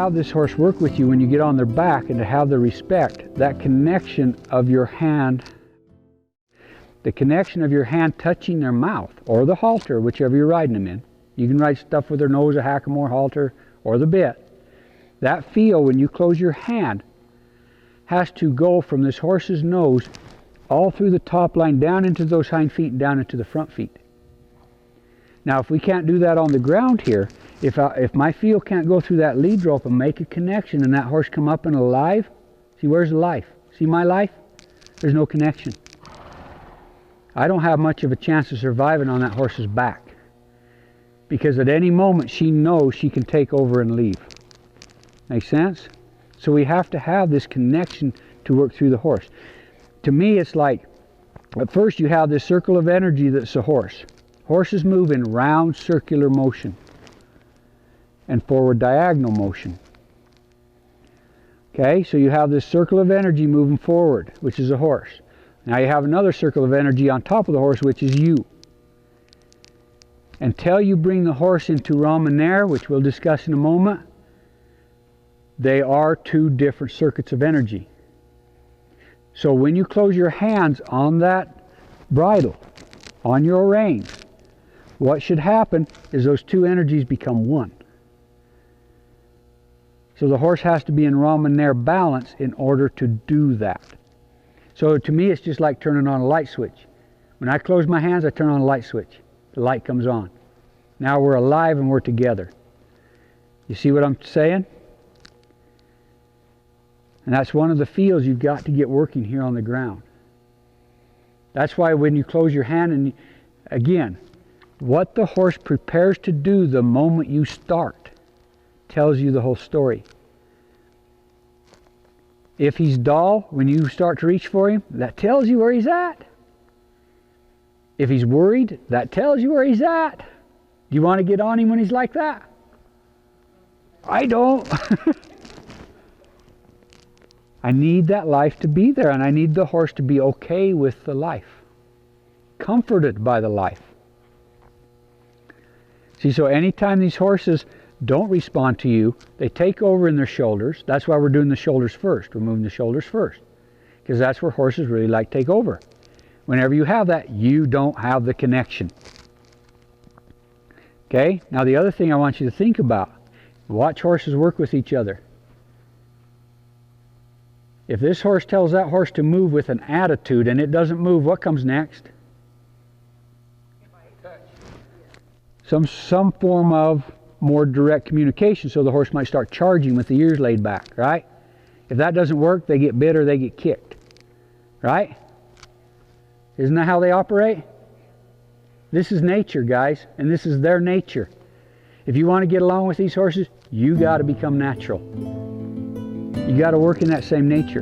have this horse work with you when you get on their back and to have the respect, that connection of your hand, the connection of your hand touching their mouth or the halter, whichever you're riding them in. You can ride stuff with their nose, a hackamore halter, or the bit. That feel when you close your hand has to go from this horse's nose all through the top line, down into those hind feet and down into the front feet. Now, if we can't do that on the ground here, if my feel can't go through that lead rope and make a connection and that horse come up and alive, see, where's the life? See my life? There's no connection. I don't have much of a chance of surviving on that horse's back, because at any moment she knows she can take over and leave. Make sense? So we have to have this connection to work through the horse. To me, it's like, at first you have this circle of energy that's a horse. Horses move in round circular motion and forward diagonal motion. Okay, so you have this circle of energy moving forward, which is a horse. Now you have another circle of energy on top of the horse, which is you. Until you bring the horse into Ramanair, which we'll discuss in a moment, they are two different circuits of energy. So when you close your hands on that bridle, on your reins, what should happen is those two energies become one. So the horse has to be in Ramanair balance in order to do that. So to me, it's just like turning on a light switch. When I close my hands, I turn on a light switch. The light comes on. Now we're alive and we're together. You see what I'm saying? And that's one of the feels you've got to get working here on the ground. That's why when you close your hand, and again, what the horse prepares to do the moment you start tells you the whole story. If he's dull, when you start to reach for him, that tells you where he's at. If he's worried, that tells you where he's at. Do you want to get on him when he's like that? I don't. I need that life to be there, and I need the horse to be okay with the life, comforted by the life. See, so anytime these horses don't respond to you, they take over in their shoulders. That's why we're doing the shoulders first. We're moving the shoulders first, because that's where horses really like to take over. Whenever you have that, you don't have the connection. Okay? Now the other thing I want you to think about, watch horses work with each other. If this horse tells that horse to move with an attitude and it doesn't move, what comes next? Some form of more direct communication, so the horse might start charging with the ears laid back, right? If that doesn't work, they get bit or they get kicked, right? Isn't that how they operate? This is nature, guys, and this is their nature. If you want to get along with these horses, you got to become natural. You got to work in that same nature.